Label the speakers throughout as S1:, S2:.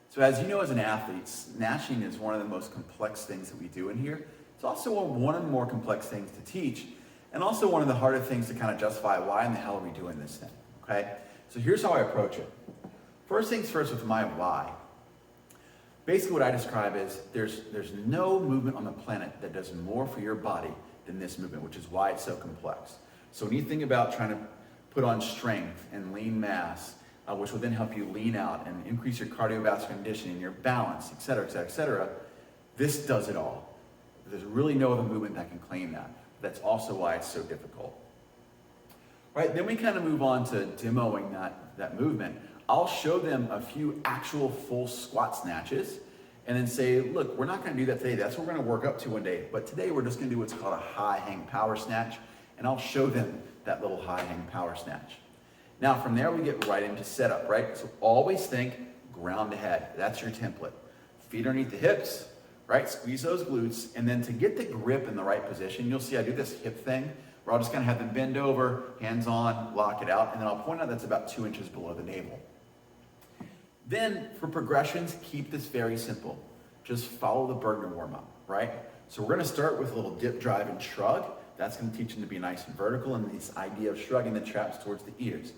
S1: So as you know, as an athlete, snatching is one of the most complex things that we do in here. It's also one of the more complex things to teach, and also one of the harder things to kind of justify why in the hell are we doing this thing, okay? So here's how I approach it. First things first with my why. Basically what I describe is there's no movement on the planet that does more for your body than this movement, which is why it's so complex. So when you think about trying to put on strength and lean mass, which will then help you lean out and increase your cardiovascular conditioning, your balance, et cetera, et cetera, et cetera, this does it all. There's really no other movement that can claim that. That's also why it's so difficult. Right, then we kind of move on to demoing that movement. I'll show them a few actual full squat snatches and then say, look, we're not gonna do that today. That's what we're gonna work up to one day. But today we're just gonna do what's called a high hang power snatch. And I'll show them that little high hang power snatch. Now from there we get right into setup, right? So always think ground to head. That's your template. Feet underneath the hips, right? Squeeze those glutes. And then to get the grip in the right position, you'll see I do this hip thing where I'll just kind of have them bend over, hands on, lock it out. And then I'll point out that's about 2 inches below the navel. Then for progressions, keep this very simple. Just follow the burger warm-up, right? So we're gonna start with a little dip, drive, and shrug. That's gonna teach them to be nice and vertical and this idea of shrugging the traps towards the ears.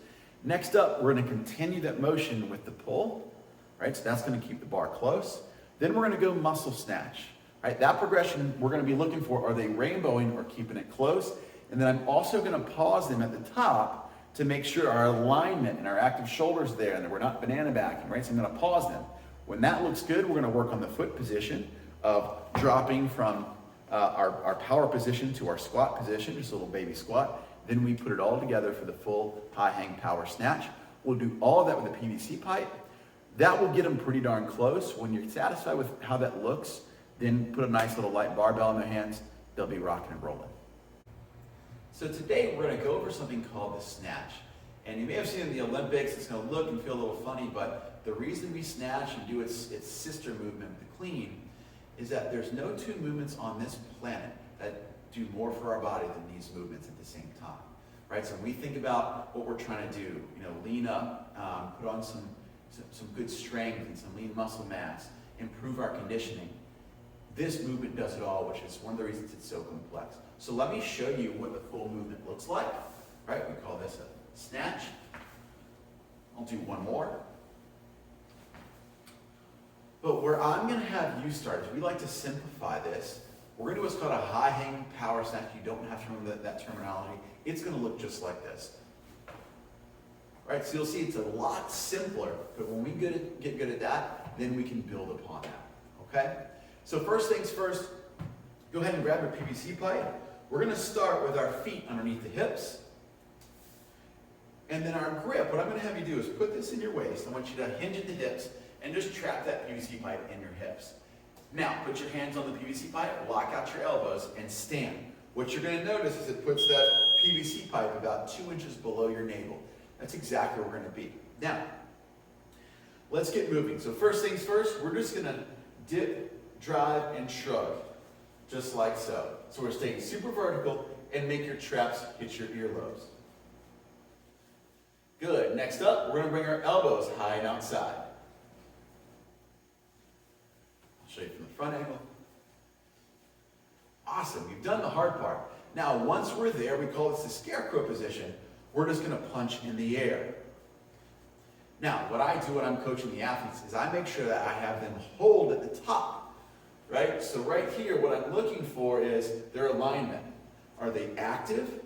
S1: Next up, we're gonna continue that motion with the pull, right? So that's gonna keep the bar close. Then we're gonna go muscle snatch, right? That progression we're gonna be looking for, are they rainbowing or keeping it close? And then I'm also gonna pause them at the top to make sure our alignment and our active shoulders there and that we're not banana backing, right? So I'm gonna pause them. When that looks good, we're gonna work on the foot position of dropping from our power position to our squat position, just a little baby squat. Then we put it all together for the full high hang power snatch. We'll do all of that with a PVC pipe. That will get them pretty darn close. When you're satisfied with how that looks, then put a nice little light barbell in their hands. They'll be rocking and rolling. So today we're going to go over something called the snatch. And you may have seen in the Olympics, it's going to look and feel a little funny, but the reason we snatch and do its sister movement, the clean, is that there's no two movements on this planet that do more for our body than these movements at the same time, right? So when we think about what we're trying to do, lean up, put on some good strength and some lean muscle mass, improve our conditioning, this movement does it all, which is one of the reasons it's so complex. So let me show you what the full movement looks like, right? We call this a snatch. I'll do one more. But where I'm gonna have you start is we like to simplify this. We're gonna do what's called a high hang power snatch. You don't have to remember that terminology. It's gonna look just like this. Right, so you'll see it's a lot simpler, but when we get good at that, then we can build upon that, okay? So first things first, go ahead and grab your PVC pipe. We're gonna start with our feet underneath the hips. And then our grip, what I'm gonna have you do is put this in your waist. I want you to hinge at the hips and just trap that PVC pipe in your hips. Now, put your hands on the PVC pipe, lock out your elbows, and stand. What you're gonna notice is it puts that PVC pipe about 2 inches below your navel. That's exactly where we're gonna be. Now, let's get moving. So first things first, we're just gonna dip, drive, and shrug, just like so. So we're staying super vertical and make your traps hit your earlobes. Good, next up, we're gonna bring our elbows high and outside. I'll show you from the front angle. Awesome, you've done the hard part. Now, once we're there, we call this the scarecrow position. We're just gonna punch in the air. Now, what I do when I'm coaching the athletes is I make sure that I have them hold at the top, right? So right here, what I'm looking for is their alignment. Are they active?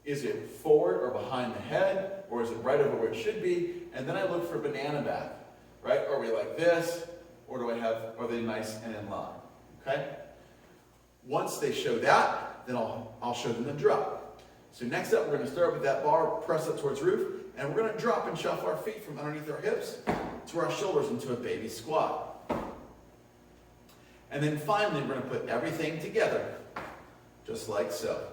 S1: Is it forward or behind the head? Or is it right over where it should be? And then I look for banana back, right? Are we like this? Or are they nice and in line, okay? Once they show that, then I'll show them the drop. So next up, we're gonna start with that bar, press up towards roof, and we're gonna drop and shuffle our feet from underneath our hips to our shoulders into a baby squat. And then finally, we're gonna put everything together, just like so.